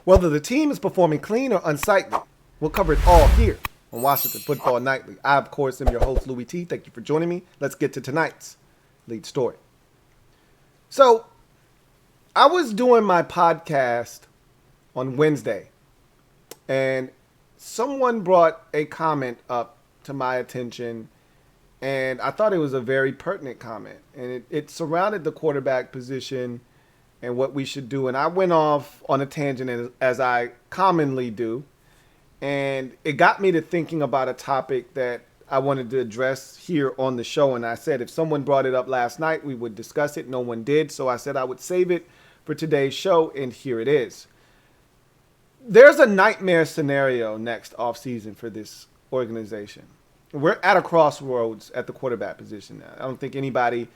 Whether the team is performing clean or unsightly, we'll cover it all here on Washington Football Nightly. I, of course, am your host, Louie T. Thank you for joining me. Let's get to tonight's lead story. So, I was doing my podcast on Wednesday, and someone brought a comment up to my attention, and I thought it was a very pertinent comment. And it surrounded the quarterback position and what we should do. And I went off on a tangent as I commonly do. And it got me to thinking about a topic that I wanted to address here on the show. And I said if someone brought it up last night, we would discuss it. No one did. So I said I would save it for today's show. And here it is. There's a nightmare scenario next offseason for this organization. We're at a crossroads at the quarterback position now. I don't think anybody...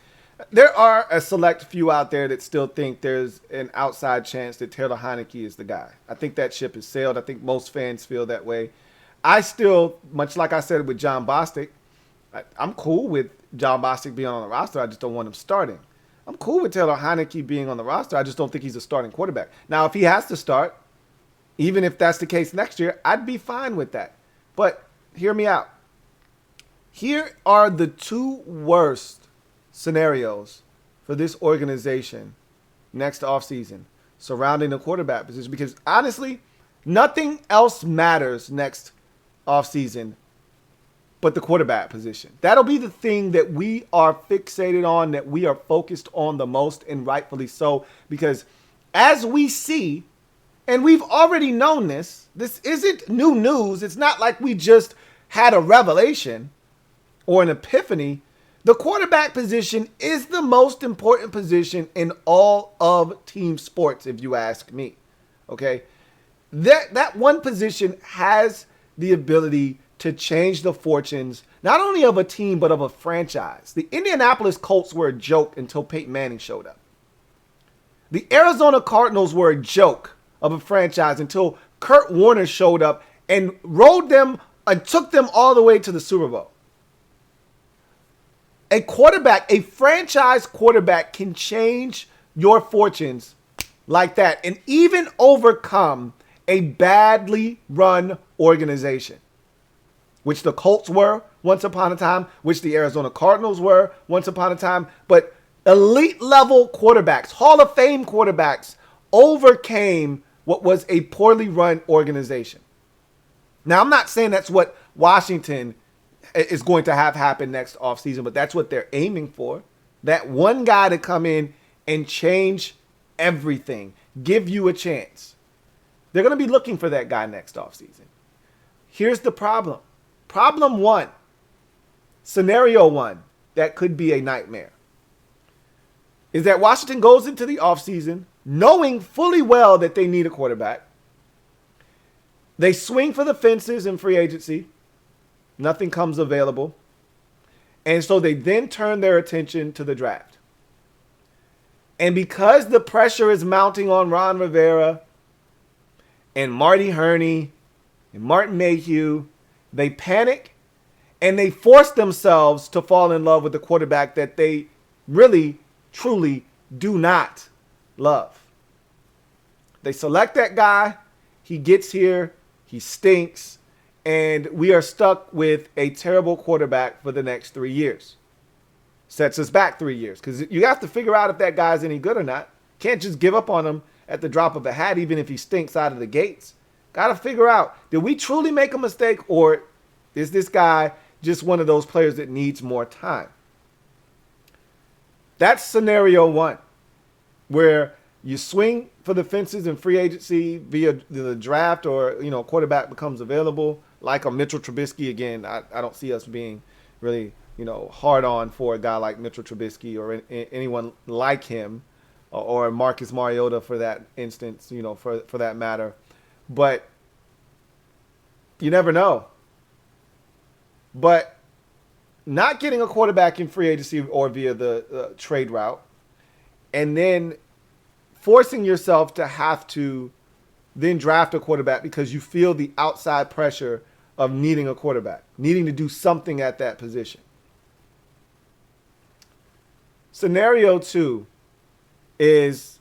There are a select few out there that still think there's an outside chance that Taylor Heinicke is the guy. I think that ship has sailed. I think most fans feel that way. I still, much like I said with Jon Bostic, I'm cool with Jon Bostic being on the roster. I just don't want him starting. I'm cool with Taylor Heinicke being on the roster. I just don't think he's a starting quarterback. Now, if he has to start, even if that's the case next year, I'd be fine with that. But hear me out. Here are the two worst scenarios for this organization next offseason surrounding the quarterback position, because honestly, nothing else matters next offseason but the quarterback position. That'll be the thing that we are fixated on, that we are focused on the most, and rightfully so, because as we see, and we've already known this isn't new news. It's not like we just had a revelation or an epiphany. The quarterback position is the most important position in all of team sports, if you ask me. Okay? That one position has the ability to change the fortunes, not only of a team, but of a franchise. The Indianapolis Colts were a joke until Peyton Manning showed up. The Arizona Cardinals were a joke of a franchise until Kurt Warner showed up and rode them and took them all the way to the Super Bowl. A quarterback, a franchise quarterback, can change your fortunes like that and even overcome a badly run organization, which the Colts were once upon a time, which the Arizona Cardinals were once upon a time. But elite level quarterbacks, Hall of Fame quarterbacks, overcame what was a poorly run organization. Now, I'm not saying that's what Washington is going to have happen next offseason, but that's what they're aiming for. That one guy to come in and change everything, give you a chance. They're going to be looking for that guy next offseason. Here's the problem. Problem one, scenario one, that could be a nightmare, is that Washington goes into the offseason knowing fully well that they need a quarterback. They swing for the fences in free agency. Nothing comes available. And so they then turn their attention to the draft. And because the pressure is mounting on Ron Rivera and Marty Herney and Martin Mayhew, they panic and they force themselves to fall in love with the quarterback that they really, truly do not love. They select that guy. He gets here. He stinks. And we are stuck with a terrible quarterback for the next 3 years. Sets us back 3 years. Because you have to figure out if that guy's any good or not. Can't just give up on him at the drop of a hat, even if he stinks out of the gates. Got to figure out, did we truly make a mistake, or is this guy just one of those players that needs more time? That's scenario one, where you swing for the fences in free agency via the draft, or, quarterback becomes available. Like a Mitchell Trubisky, again, I don't see us being really, hard on for a guy like Mitchell Trubisky or anyone like him, or Marcus Mariota for that instance, for that matter. But you never know. But not getting a quarterback in free agency or via the trade route, and then forcing yourself to have to then draft a quarterback because you feel the outside pressure of needing a quarterback, needing to do something at that position. Scenario two is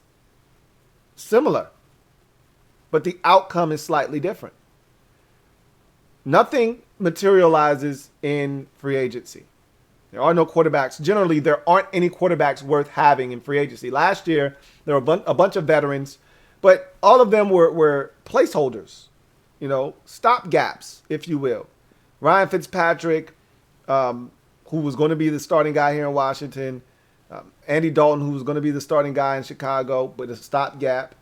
similar. but the outcome is slightly different. Nothing materializes in free agency. There are no quarterbacks. Generally, there aren't any quarterbacks worth having in free agency. Last year, there were a bunch of veterans, but all of them were placeholders, stopgaps, if you will. Ryan Fitzpatrick, who was going to be the starting guy here in Washington. Andy Dalton, who was going to be the starting guy in Chicago, but a stopgap.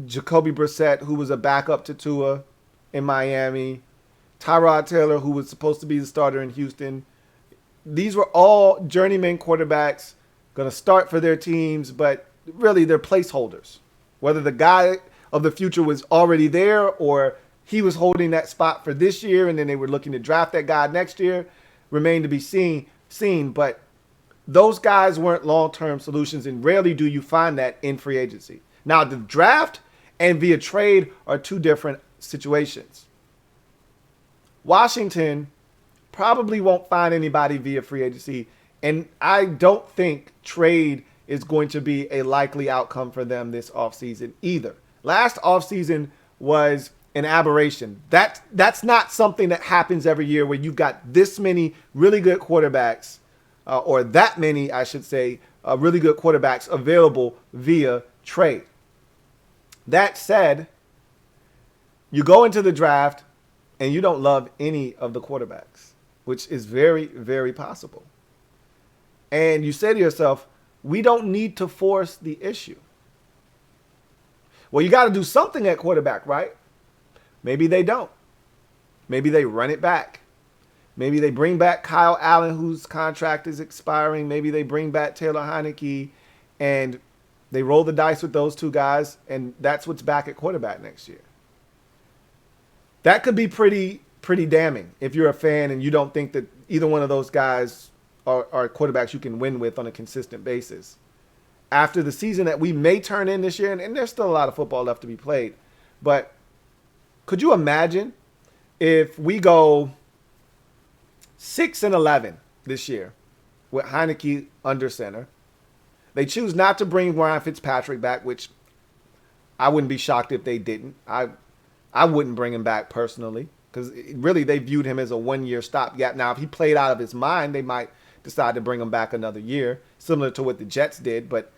Jacoby Brissett, who was a backup to Tua in Miami. Tyrod Taylor, who was supposed to be the starter in Houston. These were all journeyman quarterbacks going to start for their teams, but really they're placeholders. Whether the guy of the future was already there or he was holding that spot for this year and then they were looking to draft that guy next year remained to be seen. But those guys weren't long-term solutions, and rarely do you find that in free agency. Now, the draft and via trade are two different situations. Washington probably won't find anybody via free agency, and I don't think trade is going to be a likely outcome for them this offseason either. Last offseason was an aberration. That's not something that happens every year where you've got this many really good quarterbacks, or that many, I should say, really good quarterbacks available via trade. That said, you go into the draft and you don't love any of the quarterbacks, which is very, very possible. And you say to yourself, we don't need to force the issue. Well, you got to do something at quarterback, right? Maybe they don't. Maybe they run it back. Maybe they bring back Kyle Allen, whose contract is expiring. Maybe they bring back Taylor Heineke, and they roll the dice with those two guys, and that's what's back at quarterback next year. That could be pretty damning if you're a fan and you don't think that either one of those guys are quarterbacks you can win with on a consistent basis. After the season that we may turn in this year, and there's still a lot of football left to be played, but could you imagine if we go 6-11 this year with Heineke under center? They choose not to bring Ryan Fitzpatrick back, which I wouldn't be shocked if they didn't. I wouldn't bring him back personally because really they viewed him as a one-year stopgap. Now, if he played out of his mind, they might decide to bring him back another year, similar to what the Jets did. But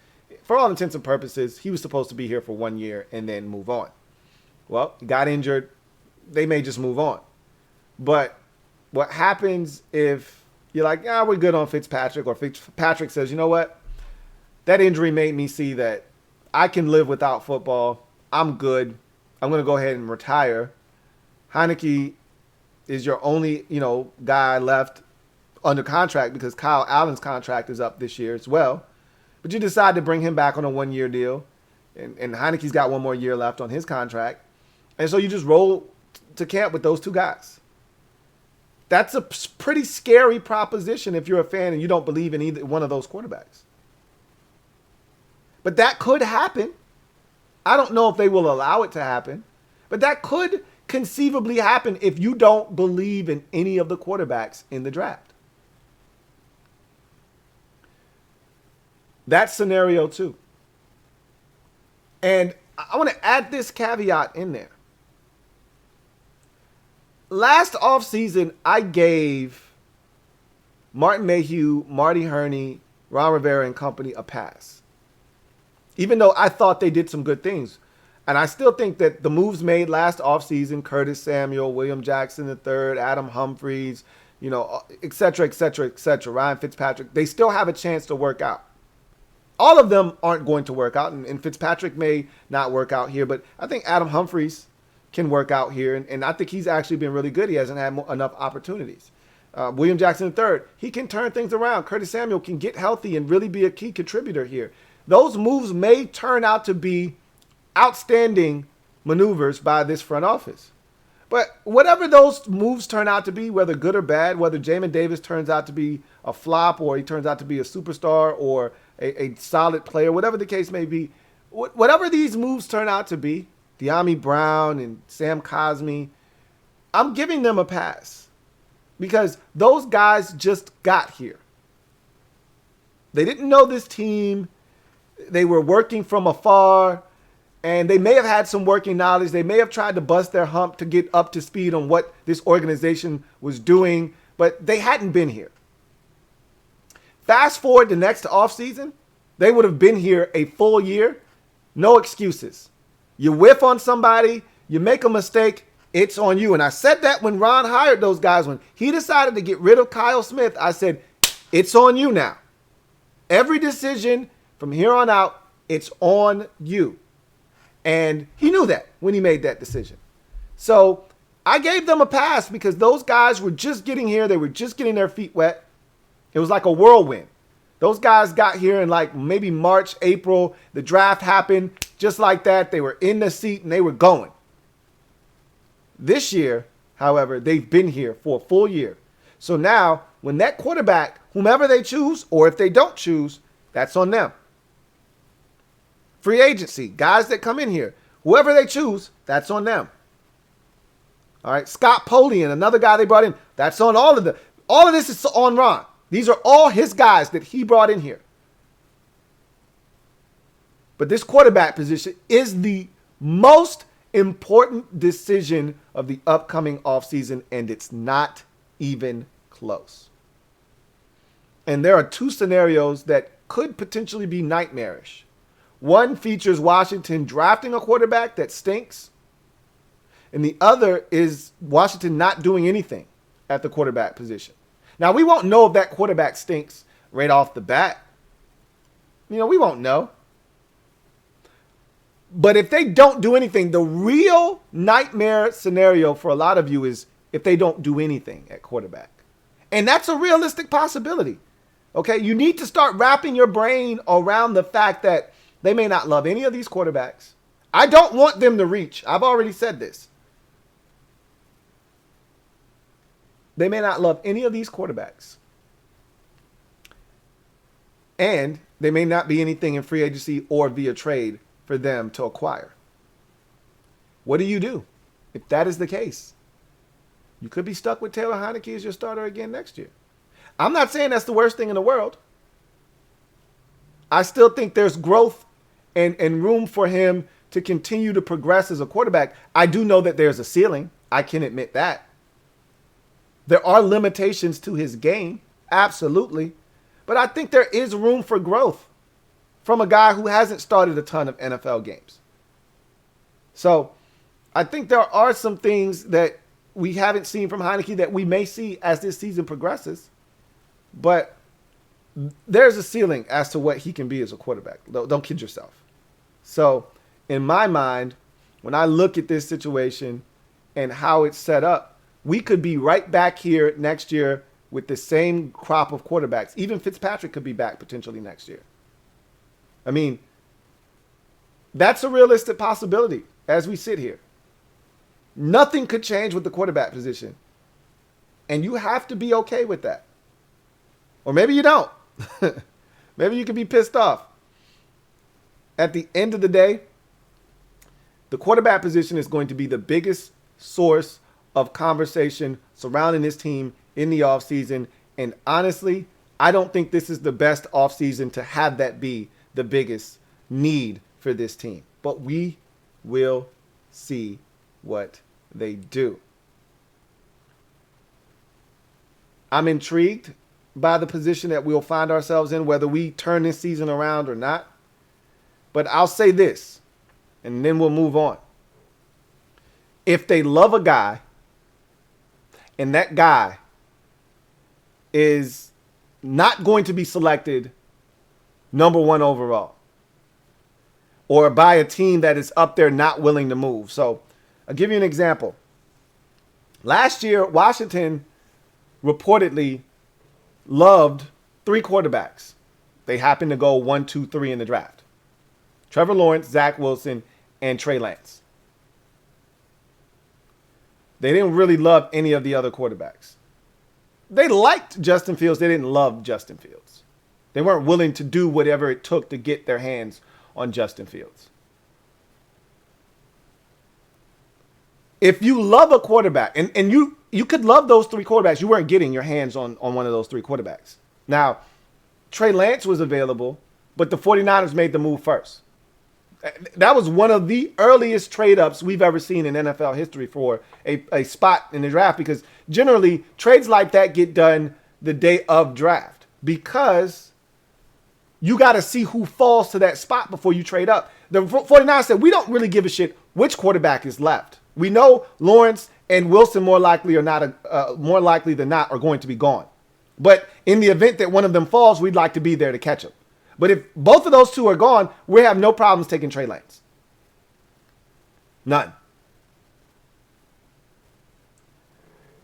for all intents and purposes, he was supposed to be here for 1 year and then move on. Well, he got injured. They may just move on. But what happens if you're like, yeah, we're good on Fitzpatrick, or Fitzpatrick says, you know what? That injury made me see that I can live without football. I'm good. I'm going to go ahead and retire. Heineke is your only, guy left under contract because Kyle Allen's contract is up this year as well. But you decide to bring him back on a 1-year deal. And Heineke's got 1 more year left on his contract. And so you just roll to camp with those two guys. That's a pretty scary proposition if you're a fan and you don't believe in either one of those quarterbacks. But that could happen. I don't know if they will allow it to happen, but that could conceivably happen if you don't believe in any of the quarterbacks in the draft. That's scenario 2. And I want to add this caveat in there. Last offseason, I gave Martin Mayhew, Marty Herney, Ron Rivera and company a pass. Even though I thought they did some good things. And I still think that the moves made last offseason, Curtis Samuel, William Jackson III, Adam Humphries, et cetera, Ryan Fitzpatrick, they still have a chance to work out. All of them aren't going to work out, and Fitzpatrick may not work out here, but I think Adam Humphries can work out here, and I think he's actually been really good. He hasn't had enough opportunities. William Jackson III, he can turn things around. Curtis Samuel can get healthy and really be a key contributor here. Those moves may turn out to be outstanding maneuvers by this front office. But whatever those moves turn out to be, whether good or bad, whether Jamin Davis turns out to be a flop or he turns out to be a superstar or a solid player, whatever the case may be, whatever these moves turn out to be, De'Ami Brown and Sam Cosmi, I'm giving them a pass because those guys just got here. They didn't know this team. They were working from afar. And they may have had some working knowledge. They may have tried to bust their hump to get up to speed on what this organization was doing, but they hadn't been here. Fast forward the next offseason, they would have been here a full year. No excuses. You whiff on somebody, you make a mistake, it's on you. And I said that when Ron hired those guys. When he decided to get rid of Kyle Smith, I said, it's on you now. Every decision from here on out, it's on you. And he knew that when he made that decision. So I gave them a pass because those guys were just getting here. They were just getting their feet wet. It was like a whirlwind. Those guys got here in like maybe March, April. The draft happened just like that. They were in the seat and they were going. This year, however, they've been here for a full year. So now when that quarterback, whomever they choose, or if they don't choose, that's on them. Free agency, guys that come in here, whoever they choose, that's on them. All right, Scott Polian, another guy they brought in, that's on all of them. All of this is on Ron. These are all his guys that he brought in here. But this quarterback position is the most important decision of the upcoming offseason, and it's not even close. And there are two scenarios that could potentially be nightmarish. One features Washington drafting a quarterback that stinks, and the other is Washington not doing anything at the quarterback position. Now, we won't know if that quarterback stinks right off the bat. We won't know. But if they don't do anything, the real nightmare scenario for a lot of you is if they don't do anything at quarterback. And that's a realistic possibility. Okay, you need to start wrapping your brain around the fact that they may not love any of these quarterbacks. I don't want them to reach. I've already said this. They may not love any of these quarterbacks. And there may not be anything in free agency or via trade for them to acquire. What do you do if that is the case? You could be stuck with Taylor Heineke as your starter again next year. I'm not saying that's the worst thing in the world. I still think there's growth and room for him to continue to progress as a quarterback. I do know that there's a ceiling. I can admit that. There are limitations to his game, absolutely. But I think there is room for growth from a guy who hasn't started a ton of NFL games. So I think there are some things that we haven't seen from Heineke that we may see as this season progresses. But there's a ceiling as to what he can be as a quarterback. Don't kid yourself. So in my mind, when I look at this situation and how it's set up, we could be right back here next year with the same crop of quarterbacks. Even Fitzpatrick could be back potentially next year. I mean, that's a realistic possibility as we sit here. Nothing could change with the quarterback position. And you have to be okay with that. Or maybe you don't. Maybe you could be pissed off. At the end of the day, the quarterback position is going to be the biggest source of conversation surrounding this team in the offseason. And honestly, I don't think this is the best offseason to have that be the biggest need for this team. But we will see what they do. I'm intrigued by the position that we'll find ourselves in, whether we turn this season around or not. But I'll say this, and then we'll move on. If they love a guy, and that guy is not going to be selected number one overall, or by a team that is up there not willing to move. So I'll give you an example. Last year, Washington reportedly loved 3 quarterbacks. They happened to go 1, 2, 3 in the draft. Trevor Lawrence, Zach Wilson, and Trey Lance. They didn't really love any of the other quarterbacks. They liked Justin Fields. They didn't love Justin Fields. They weren't willing to do whatever it took to get their hands on Justin Fields. If you love a quarterback, and you could love those 3 quarterbacks, you weren't getting your hands on one of those 3 quarterbacks. Now, Trey Lance was available, but the 49ers made the move first. That was one of the earliest trade-ups we've ever seen in NFL history for a spot in the draft, because generally trades like that get done the day of draft because you got to see who falls to that spot before you trade up. The 49ers said, we don't really give a shit which quarterback is left. We know Lawrence and Wilson more likely than not are going to be gone. But in the event that one of them falls, we'd like to be there to catch them. But if both of those two are gone, we have no problems taking Trey Lance. None.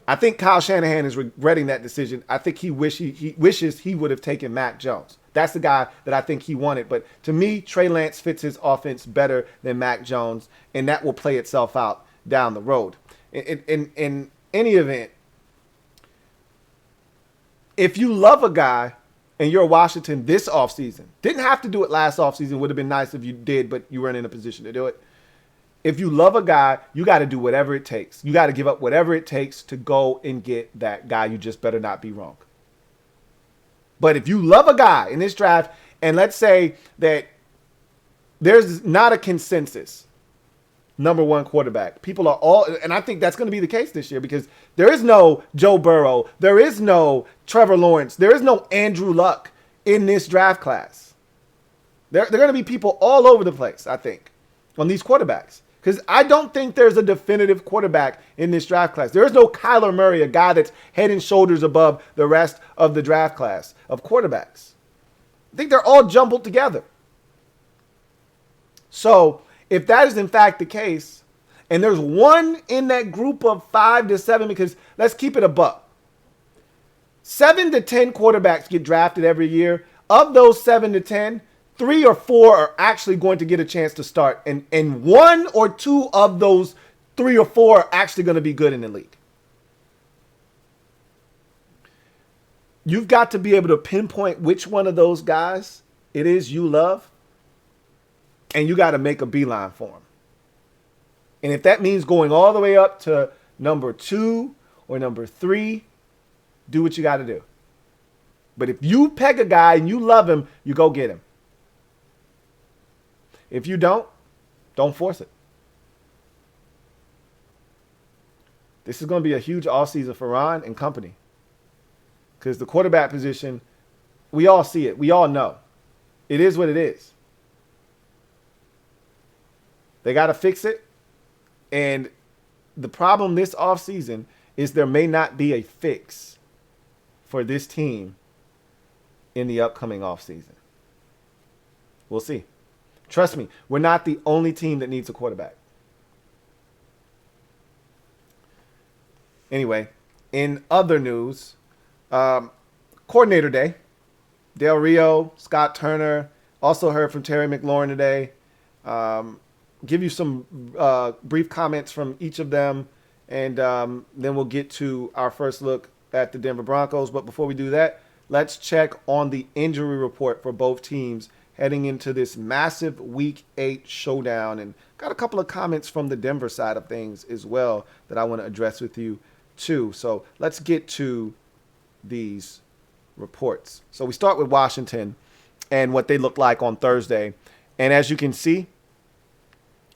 I think Kyle Shanahan is regretting that decision. I think he wishes he would have taken Mac Jones. That's the guy that I think he wanted. But to me, Trey Lance fits his offense better than Mac Jones, and that will play itself out down the road. In any event, if you love a guy and you're Washington this offseason, didn't have to do it last offseason, would have been nice if you did, but you weren't in a position to do it. If you love a guy, you got to do whatever it takes. You got to give up whatever it takes to go and get that guy. You just better not be wrong. But if you love a guy in this draft, and let's say that there's not a consensus number one quarterback, people are all, and I think that's going to be the case this year, because there is no Joe Burrow, there is no Trevor Lawrence, there is no Andrew Luck in this draft class. There are going to be people all over the place, I think, on these quarterbacks. Because I don't think there's a definitive quarterback in this draft class. There is no Kyler Murray, a guy that's head and shoulders above the rest of the draft class of quarterbacks. I think they're all jumbled together. So if that is in fact the case, and there's one in that group of 5 to 7, because let's keep it a buck. 7 to 10 quarterbacks get drafted every year. Of those 7 to 10, 3 or 4 are actually going to get a chance to start. And 1 or 2 of those 3 or 4 are actually going to be good in the league. You've got to be able to pinpoint which one of those guys it is you love, and you got to make a beeline for them. And if that means going all the way up to number 2 or number 3, do what you got to do. But if you peg a guy and you love him, you go get him. If you don't force it. This is going to be a huge offseason for Ron and company. Because the quarterback position, we all see it. We all know. It is what it is. They got to fix it. And the problem this offseason is there may not be a fix for this team in the upcoming offseason. We'll see. Trust me, we're not the only team that needs a quarterback. Anyway, in other news, Coordinator Day. Del Rio, Scott Turner, also heard from Terry McLaurin today. Give you some brief comments from each of them, and then we'll get to our first look at the Denver Broncos. But before we do that, let's check on the injury report for both teams heading into this massive Week 8 showdown. And got a couple of comments from the Denver side of things as well that I want to address with you too. So let's get to these reports. So we start with Washington and what they look like on Thursday. And as you can see,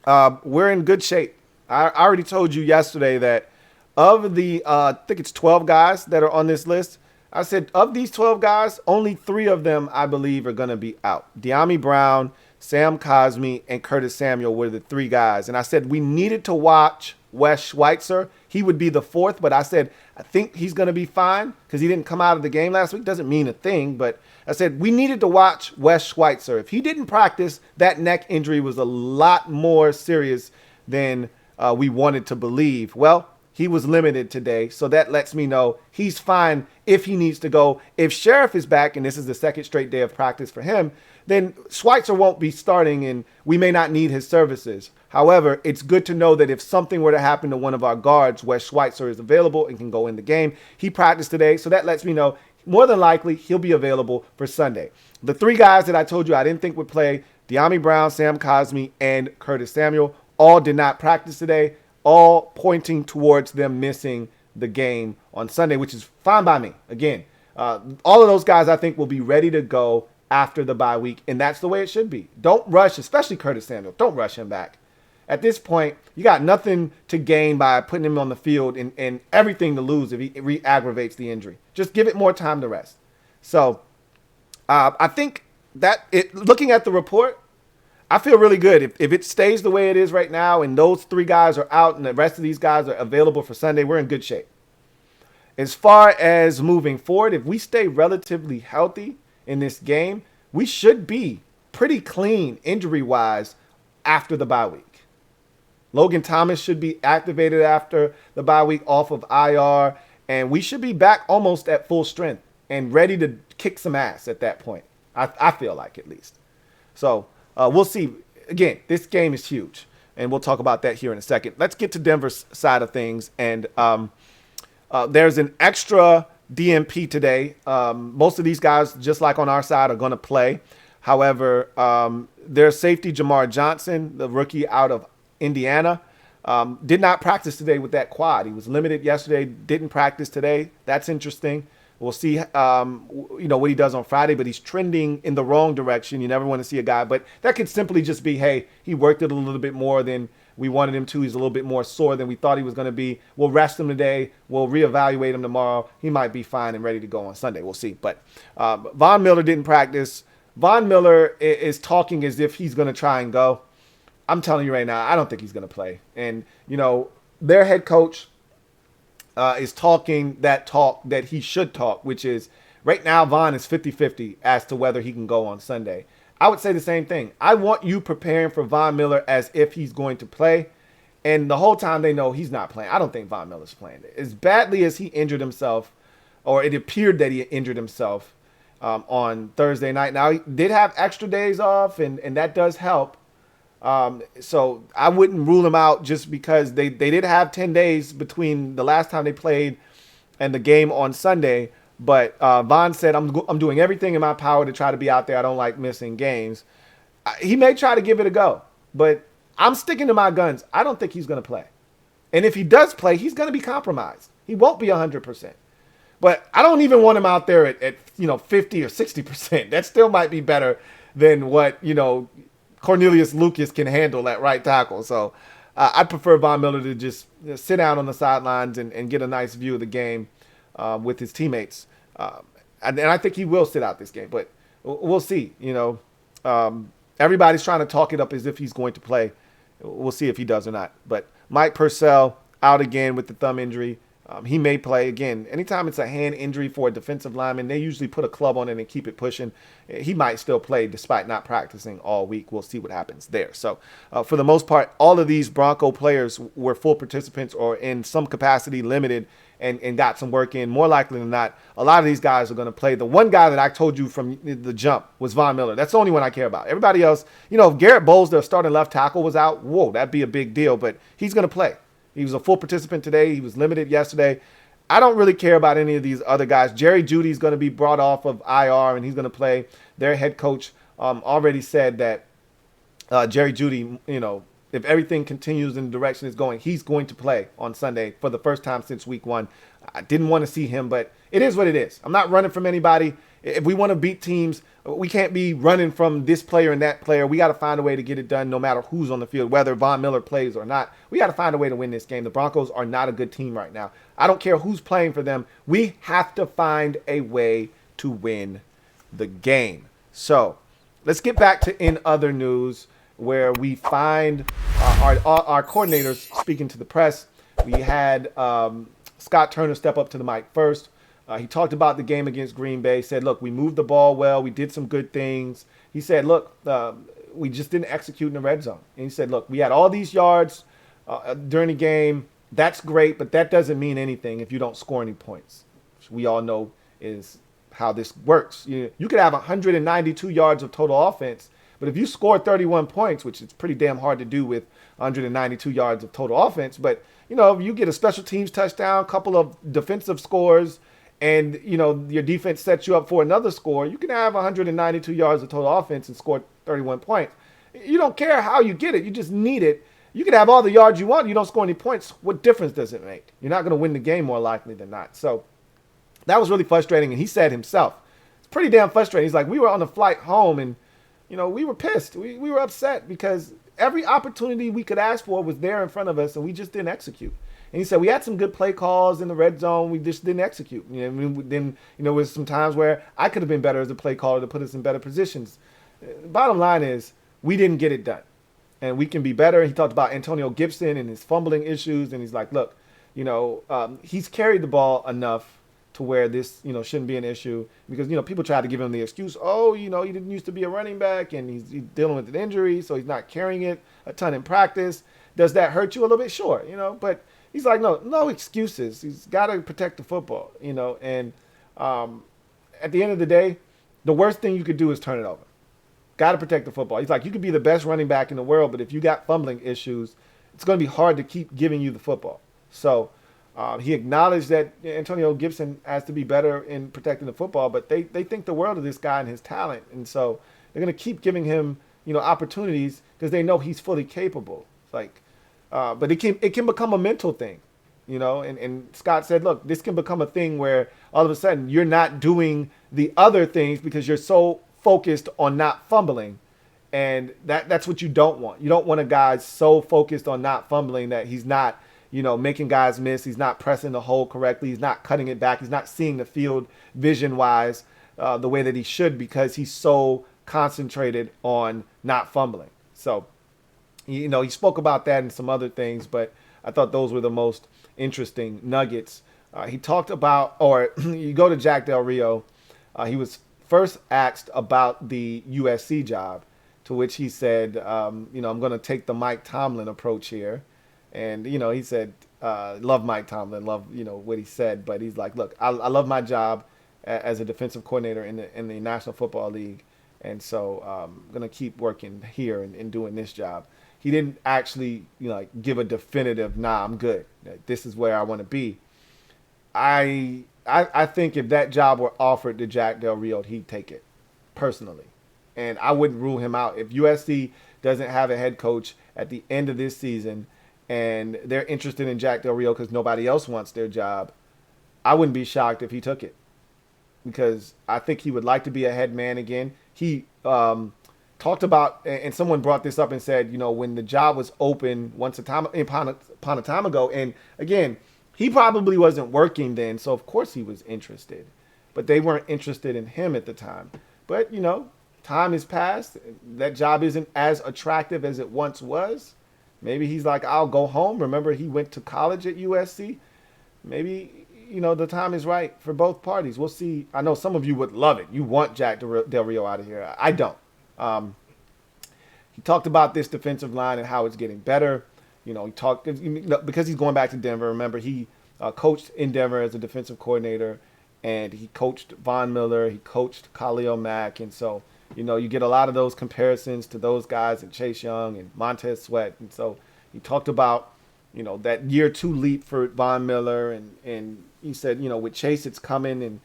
we're in good shape. I already told you yesterday that of the, I think it's 12 guys that are on this list, I said, of these 12 guys, only 3 of them, I believe, are going to be out. De'Ami Brown, Sam Cosmi, and Curtis Samuel were the 3 guys. And I said we needed to watch Wes Schweitzer. He would be the 4th, but I said I think he's going to be fine because he didn't come out of the game last week. Doesn't mean a thing, but I said we needed to watch Wes Schweitzer. If he didn't practice, that neck injury was a lot more serious than we wanted to believe. Well, he was limited today, so that lets me know he's fine if he needs to go. If Sheriff is back, and this is the second straight day of practice for him, then Schweitzer won't be starting, and we may not need his services. However, it's good to know that if something were to happen to one of our guards, Wes Schweitzer is available and can go in the game. He practiced today, so that lets me know more than likely he'll be available for Sunday. The 3 guys that I told you I didn't think would play, De'Ami Brown, Sam Cosmi, and Curtis Samuel, all did not practice today. All pointing towards them missing the game on Sunday, which is fine by me. Again, all of those guys I think will be ready to go after the bye week, and that's the way it should be. Don't rush, especially Curtis Samuel. Don't rush him back. At this point, you got nothing to gain by putting him on the field and everything to lose if he re-aggravates the injury. Just give it more time to rest. So I think that looking at the report, I feel really good. If it stays the way it is right now and those 3 guys are out and the rest of these guys are available for Sunday, we're in good shape. As far as moving forward, if we stay relatively healthy in this game, we should be pretty clean injury-wise after the bye week. Logan Thomas should be activated after the bye week off of IR, and we should be back almost at full strength and ready to kick some ass at that point. I feel like, at least. So we'll see. Again, this game is huge, and we'll talk about that here in a second. Let's get to Denver's side of things, and there's an extra DMP today. Most of these guys, just like on our side, are going to play. However, their safety, Jamar Johnson, the rookie out of Indiana, did not practice today with that quad. He was limited yesterday, didn't practice today. That's interesting. We'll see, what he does on Friday, but he's trending in the wrong direction. You never want to see a guy, but that could simply just be, hey, he worked it a little bit more than we wanted him to. He's a little bit more sore than we thought he was going to be. We'll rest him today. We'll reevaluate him tomorrow. He might be fine and ready to go on Sunday. We'll see. But Von Miller didn't practice. Von Miller is talking as if he's going to try and go. I'm telling you right now, I don't think he's going to play. And, their head coach is talking that talk that he should talk, which is right now Von is 50-50 as to whether he can go on Sunday. I would say the same thing. I want you preparing for Von Miller as if he's going to play. And the whole time they know he's not playing. I don't think Von Miller's playing. As badly as he injured himself, or it appeared that he injured himself on Thursday night. Now, he did have extra days off, and that does help. So I wouldn't rule him out just because they did have 10 days between the last time they played and the game on Sunday. But Von said, I'm doing everything in my power to try to be out there. I don't like missing games. He may try to give it a go, but I'm sticking to my guns. I don't think he's going to play. And if he does play, he's going to be compromised. He won't be 100%. But I don't even want him out there at 50 or 60%. That still might be better than what, Cornelius Lucas can handle at right tackle. So I prefer Von Miller to just sit down on the sidelines and get a nice view of the game with his teammates. And I think he will sit out this game, but we'll see. Everybody's trying to talk it up as if he's going to play. We'll see if he does or not. But Mike Purcell out again with the thumb injury. He may play again. Anytime it's a hand injury for a defensive lineman, they usually put a club on it and keep it pushing. He might still play despite not practicing all week. We'll see what happens there. So for the most part, all of these Bronco players were full participants or in some capacity limited and got some work in. More likely than not, a lot of these guys are going to play. The one guy that I told you from the jump was Von Miller. That's the only one I care about. Everybody else, if Garrett Bowles, their starting left tackle, was out, whoa, that'd be a big deal. But he's going to play. He was a full participant today. He was limited yesterday. I don't really care about any of these other guys. Jerry Jeudy's going to be brought off of IR, and he's going to play. Their head coach already said that Jerry Jeudy, if everything continues in the direction it's going, he's going to play on Sunday for the first time since week 1. I didn't want to see him, but it is what it is. I'm not running from anybody. If we want to beat teams, we can't be running from this player and that player. We got to find a way to get it done no matter who's on the field, whether Von Miller plays or not. We got to find a way to win this game. The Broncos are not a good team right now. I don't care who's playing for them. We have to find a way to win the game. So let's get back to in other news where we find our coordinators speaking to the press. We had Scott Turner step up to the mic first. He talked about the game against Green Bay, said, look, we moved the ball well. We did some good things. He said, look, we just didn't execute in the red zone. And he said, look, we had all these yards during the game. That's great, but that doesn't mean anything if you don't score any points, which we all know is how this works. You could have 192 yards of total offense, but if you score 31 points, which is pretty damn hard to do with 192 yards of total offense, but, if you get a special teams touchdown, a couple of defensive scores, and, your defense sets you up for another score, you can have 192 yards of total offense and score 31 points. You don't care how you get it. You just need it. You can have all the yards you want. You don't score any points. What difference does it make? You're not going to win the game more likely than not. So that was really frustrating. And he said himself, it's pretty damn frustrating. He's like, we were on the flight home and, we were pissed. We were upset because every opportunity we could ask for was there in front of us and we just didn't execute. And he said, we had some good play calls in the red zone. We just didn't execute. Then, there was some times where I could have been better as a play caller to put us in better positions. Bottom line is we didn't get it done. And we can be better. He talked about Antonio Gibson and his fumbling issues. And he's like, look, he's carried the ball enough to where this, shouldn't be an issue. Because, people try to give him the excuse, he didn't used to be a running back and he's dealing with an injury, so he's not carrying it a ton in practice. Does that hurt you a little bit? Sure, but he's like, no excuses. He's got to protect the football, and at the end of the day, the worst thing you could do is turn it over. Got to protect the football. He's like, you could be the best running back in the world, but if you got fumbling issues, it's going to be hard to keep giving you the football. So he acknowledged that Antonio Gibson has to be better in protecting the football, but they think the world of this guy and his talent. And so they're going to keep giving him, opportunities because they know he's fully capable. It's like, but it can become a mental thing, and Scott said, look, this can become a thing where all of a sudden you're not doing the other things because you're so focused on not fumbling. And that's what you don't want. You don't want a guy so focused on not fumbling that he's not, making guys miss. He's not pressing the hole correctly. He's not cutting it back. He's not seeing the field vision-wise the way that he should because he's so concentrated on not fumbling. So, he spoke about that and some other things, but I thought those were the most interesting nuggets. He talked about, or you go to Jack Del Rio, he was first asked about the USC job, to which he said, I'm going to take the Mike Tomlin approach here. And, he said, love Mike Tomlin, love, what he said. But he's like, look, I love my job as a defensive coordinator in the National Football League. And so I'm going to keep working here and doing this job. He didn't actually, give a definitive, nah, I'm good. This is where I want to be. I think if that job were offered to Jack Del Rio, he'd take it personally. And I wouldn't rule him out. If USC doesn't have a head coach at the end of this season and they're interested in Jack Del Rio because nobody else wants their job, I wouldn't be shocked if he took it. Because I think he would like to be a head man again. He talked about, and someone brought this up and said, when the job was open upon a time ago, and again, he probably wasn't working then, so of course he was interested. But they weren't interested in him at the time. But, time has passed. That job isn't as attractive as it once was. Maybe he's like, I'll go home. Remember, he went to college at USC. Maybe, the time is right for both parties. We'll see. I know some of you would love it. You want Jack Del Rio out of here. I don't. He talked about this defensive line and how it's getting better. He talked because he's going back to Denver. Remember, he coached in Denver as a defensive coordinator, and he coached Von Miller. He coached Khalil Mack, and so you get a lot of those comparisons to those guys and Chase Young and Montez Sweat. And so he talked about that year 2 leap for Von Miller, and he said with Chase it's coming, and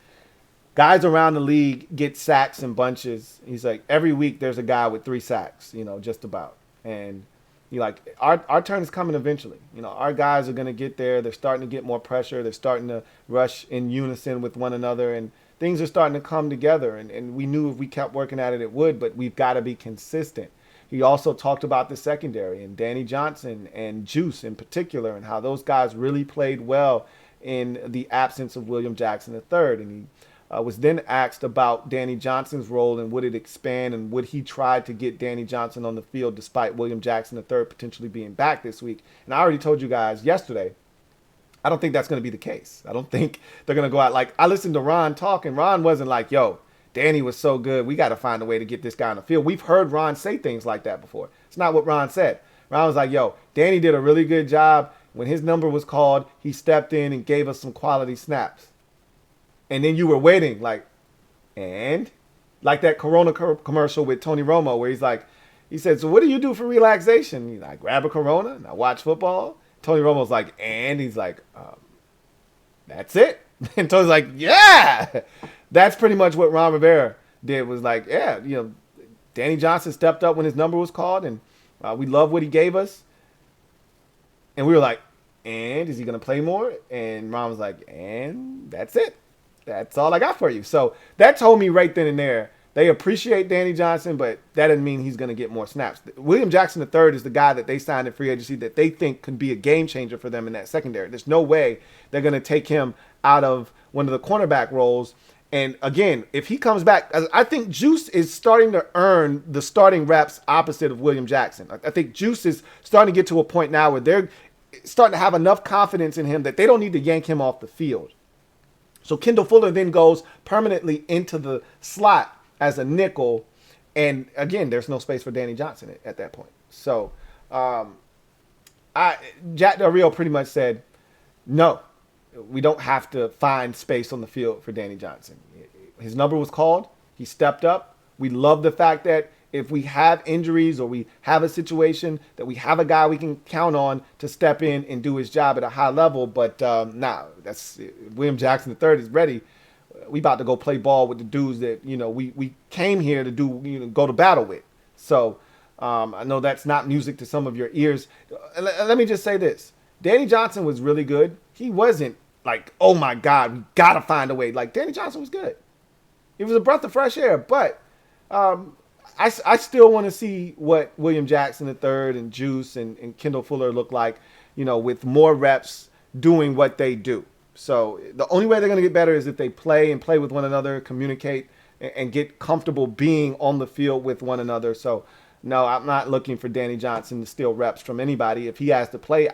guys around the league get sacks in bunches. He's like, every week there's a guy with 3 sacks, just about. And our turn is coming eventually. Our guys are going to get there. They're starting to get more pressure. They're starting to rush in unison with one another, and things are starting to come together. And we knew if we kept working at it, it would, but we've got to be consistent. He also talked about the secondary and Danny Johnson and Juice in particular, and how those guys really played well in the absence of William Jackson III. And he was then asked about Danny Johnson's role and would it expand and would he try to get Danny Johnson on the field despite William Jackson III potentially being back this week. And I already told you guys yesterday, I don't think that's going to be the case. I don't think they're going to go out. Like, I listened to Ron talk, and Ron wasn't like, yo, Danny was so good, we got to find a way to get this guy on the field. We've heard Ron say things like that before. It's not what Ron said. Ron was like, yo, Danny did a really good job. When his number was called, he stepped in and gave us some quality snaps. And then you were waiting, like that Corona commercial with Tony Romo, where he said, so what do you do for relaxation? He's like, grab a Corona and I watch football. Tony Romo's like, and he's like, that's it. And Tony's like, yeah. That's pretty much what Ron Rivera did, was like, yeah, Danny Johnson stepped up when his number was called, and we love what he gave us. And we were like, and is he going to play more? And Ron was like, and that's it. That's all I got for you. So that told me right then and there they appreciate Danny Johnson, but that doesn't mean he's going to get more snaps. William Jackson III is the guy that they signed in free agency that they think can be a game changer for them in that secondary. There's no way they're going to take him out of one of the cornerback roles. And again, if he comes back, I think Juice is starting to earn the starting reps opposite of William Jackson. I think Juice is starting to get to a point now where they're starting to have enough confidence in him that they don't need to yank him off the field. So Kendall Fuller then goes permanently into the slot as a nickel. And again, there's no space for Danny Johnson at that point. So Jack Del Rio pretty much said, no, we don't have to find space on the field for Danny Johnson. His number was called. He stepped up. We love the fact that if we have injuries or we have a situation that we have a guy we can count on to step in and do his job at a high level. But that's William Jackson III is ready. We about to go play ball with the dudes that, we came here to do, go to battle with. So I know that's not music to some of your ears. Let me just say this. Danny Johnson was really good. He wasn't like, oh my God, we got to find a way. Like, Danny Johnson was good. It was a breath of fresh air, but I still want to see what William Jackson III and Juice and Kendall Fuller look like, with more reps doing what they do. So the only way they're going to get better is if they play with one another, communicate, and get comfortable being on the field with one another. So, no, I'm not looking for Danny Johnson to steal reps from anybody. If he has to play,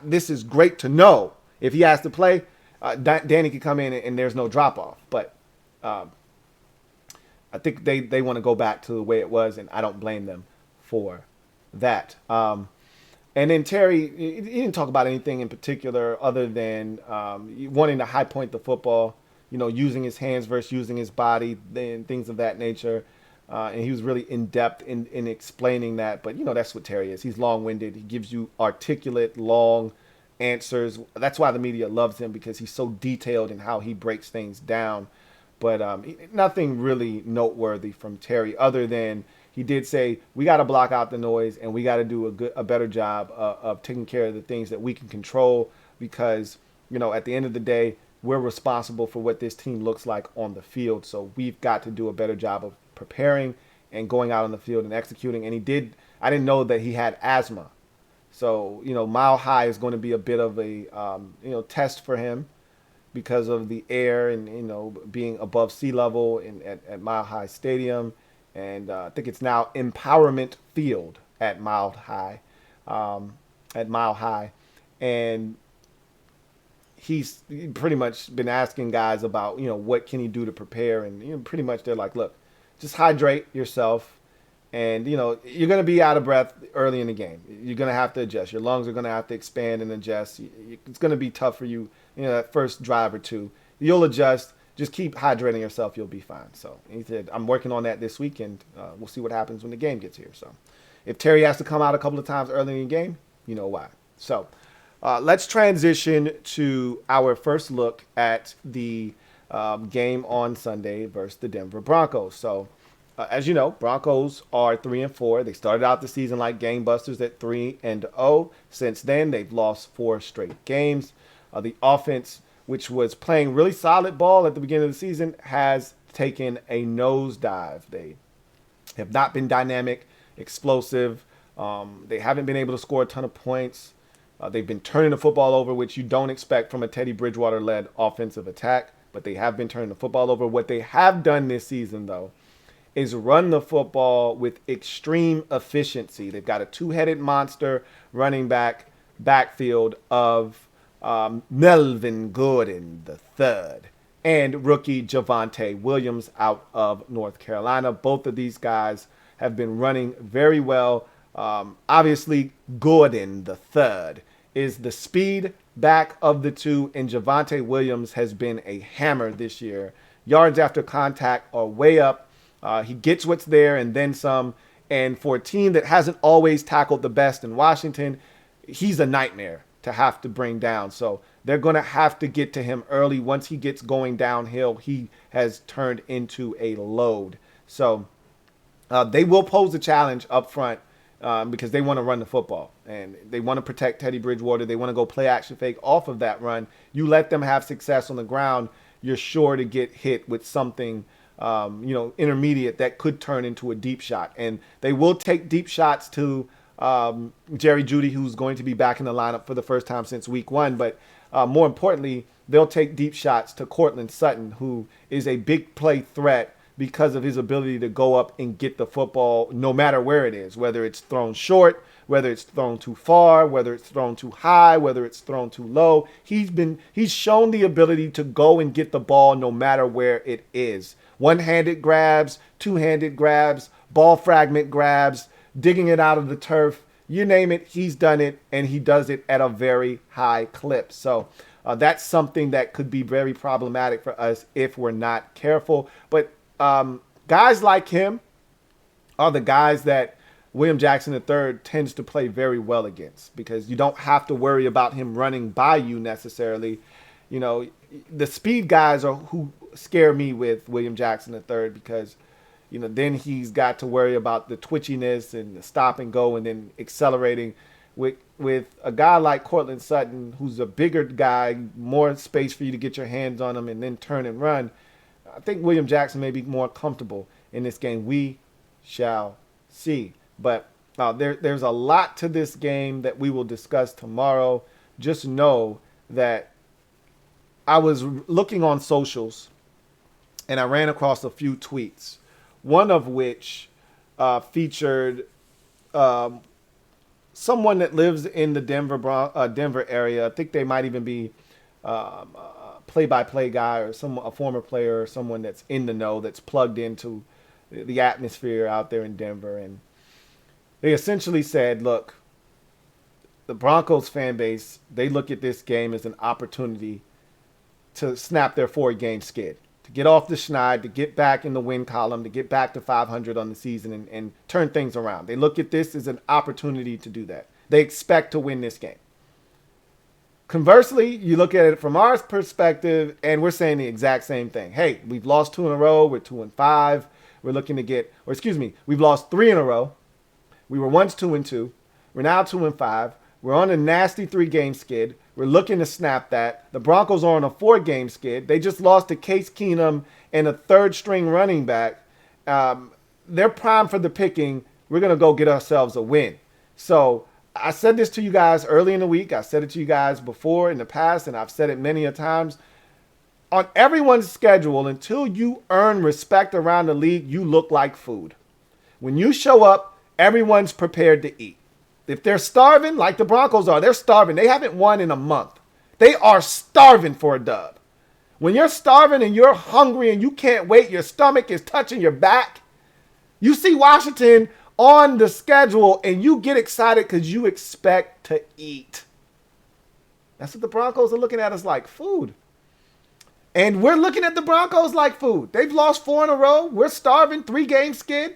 this is great to know. If he has to play, Danny can come in and there's no drop-off. But I think they want to go back to the way it was, and I don't blame them for that. And then Terry, he didn't talk about anything in particular other than wanting to high point the football, using his hands versus using his body, and things of that nature. And he was really in-depth in explaining that. But, that's what Terry is. He's long-winded. He gives you articulate, long answers. That's why the media loves him, because he's so detailed in how he breaks things down. But nothing really noteworthy from Terry other than he did say we got to block out the noise and we got to do a better job of taking care of the things that we can control, because, at the end of the day, we're responsible for what this team looks like on the field. So we've got to do a better job of preparing and going out on the field and executing. And I didn't know that he had asthma. So, Mile High is going to be a bit of a, test for him because of the air and, being above sea level at Mile High Stadium. And I think it's now Empowerment Field at Mile High. And he's pretty much been asking guys about, what can he do to prepare. And, pretty much they're like, look, just hydrate yourself. And, you're going to be out of breath early in the game. You're going to have to adjust. Your lungs are going to have to expand and adjust. It's going to be tough for you, that first drive or two. You'll adjust. Just keep hydrating yourself. You'll be fine. So he said, I'm working on that this weekend. We'll see what happens when the game gets here. So if Terry has to come out a couple of times early in the game, you know why. So let's transition to our first look at the game on Sunday versus the Denver Broncos. So as you know, Broncos are 3-4. They started out the season like gangbusters at 3-0. Since then, they've lost 4 straight games. The offense, which was playing really solid ball at the beginning of the season, has taken a nosedive. They have not been dynamic, explosive. They haven't been able to score a ton of points. They've been turning the football over, which you don't expect from a Teddy Bridgewater-led offensive attack, but they have been turning the football over. What they have done this season, though, is run the football with extreme efficiency. They've got a 2-headed monster running backfield of Melvin Gordon III and rookie Javonte Williams out of North Carolina. Both of these guys have been running very well. Obviously, Gordon III is the speed back of the two, and Javonte Williams has been a hammer this year. Yards after contact are way up. He gets what's there and then some. And for a team that hasn't always tackled the best in Washington, he's a nightmare to have to bring down. So they're going to have to get to him early. Once he gets going downhill, he has turned into a load. So they will pose a challenge up front because they want to run the football. And they want to protect Teddy Bridgewater. They want to go play action fake off of that run. You let them have success on the ground, you're sure to get hit with something, intermediate that could turn into a deep shot. And they will take deep shots to Jerry Jeudy, who's going to be back in the lineup for the first time since week 1. But more importantly, they'll take deep shots to Courtland Sutton, who is a big play threat because of his ability to go up and get the football no matter where it is, whether it's thrown short, whether it's thrown too far, whether it's thrown too high, whether it's thrown too low. He's shown the ability to go and get the ball no matter where it is. One-handed grabs, two-handed grabs, ball fragment grabs, digging it out of the turf. You name it, he's done it, and he does it at a very high clip. So that's something that could be very problematic for us if we're not careful. But guys like him are the guys that William Jackson III tends to play very well against, because you don't have to worry about him running by you necessarily. You know, the speed guys are who scare me with William Jackson III, because, you know, then he's got to worry about the twitchiness and the stop and go and then accelerating. With a guy like Courtland Sutton, who's a bigger guy, more space for you to get your hands on him and then turn and run, I think William Jackson may be more comfortable in this game. We shall see. But there's a lot to this game that we will discuss tomorrow. Just know that I was looking on socials and I ran across a few tweets, one of which featured someone that lives in the Denver area. I think they might even be play-by-play guy or a former player or someone that's in the know, that's plugged into the atmosphere out there in Denver. And they essentially said, look, the Broncos fan base, they look at this game as an opportunity to snap their 4-game skid, to get off the schneid, to get back in the win column, to get back to 500 on the season and turn things around. They look at this as an opportunity to do that. They expect to win this game. Conversely, you look at it from our perspective, and we're saying the exact same thing. Hey, we've lost 2 in a row. We're 2-5. We're looking to we've lost 3 in a row. We were once 2-2. We're now 2-5. We're on a nasty 3-game skid. We're looking to snap that. The Broncos are on a 4-game skid. They just lost to Case Keenum and a 3rd-string running back. They're primed for the picking. We're going to go get ourselves a win. So I said this to you guys early in the week. I said it to you guys before in the past, and I've said it many a times. On everyone's schedule, until you earn respect around the league, you look like food. When you show up, everyone's prepared to eat. If they're starving, like the Broncos are, they're starving. They haven't won in a month. They are starving for a dub. When you're starving and you're hungry and you can't wait, your stomach is touching your back, you see Washington on the schedule and you get excited because you expect to eat. That's what the Broncos are looking at us like, food. And we're looking at the Broncos like food. They've lost 4 in a row. We're starving, 3-game skid.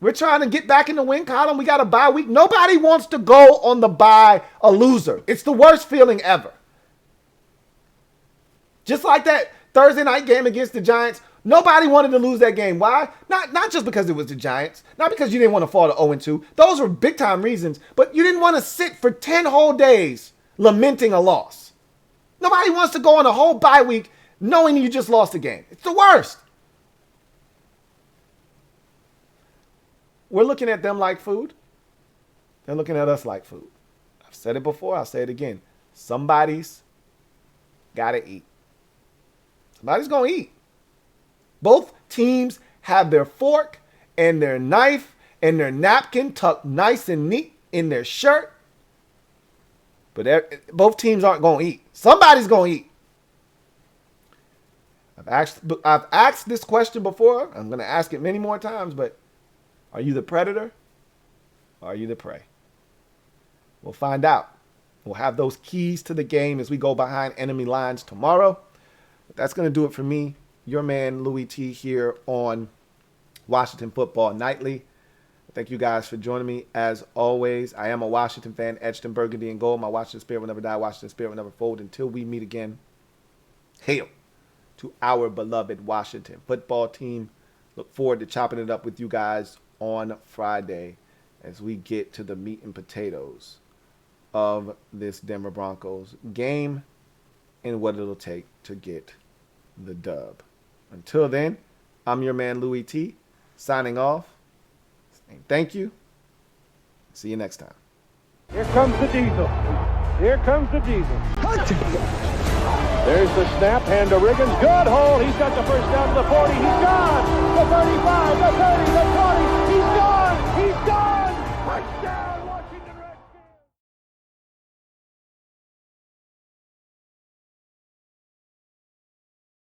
We're trying to get back in the win column. We got a bye week. Nobody wants to go on the bye a loser. It's the worst feeling ever. Just like that Thursday night game against the Giants, nobody wanted to lose that game. Why? Not just because it was the Giants. Not because you didn't want to fall to 0-2. Those were big-time reasons. But you didn't want to sit for 10 whole days lamenting a loss. Nobody wants to go on a whole bye week knowing you just lost a game. It's the worst. We're looking at them like food. They're looking at us like food. I've said it before. I'll say it again. Somebody's got to eat. Somebody's going to eat. Both teams have their fork and their knife and their napkin tucked nice and neat in their shirt. But both teams aren't going to eat. Somebody's going to eat. I've asked this question before. I'm going to ask it many more times, but are you the predator or are you the prey? We'll find out. We'll have those keys to the game as we go behind enemy lines tomorrow. But that's going to do it for me, your man Louie T, here on Washington Football Nightly. Thank you guys for joining me. As always, I am a Washington fan, etched in burgundy and gold. My Washington spirit will never die. Washington spirit will never fold. Until we meet again, hail to our beloved Washington football team. Look forward to chopping it up with you guys on Friday as we get to the meat and potatoes of this Denver Broncos game and what it'll take to get the dub. Until then, I'm your man Louie T, signing off. And thank you. See you next time. Here comes the diesel. Here comes the diesel. There's the snap, hand to Riggins. Good hole. He's got the first down to the 40. He's gone. The 35, the 30, the 20.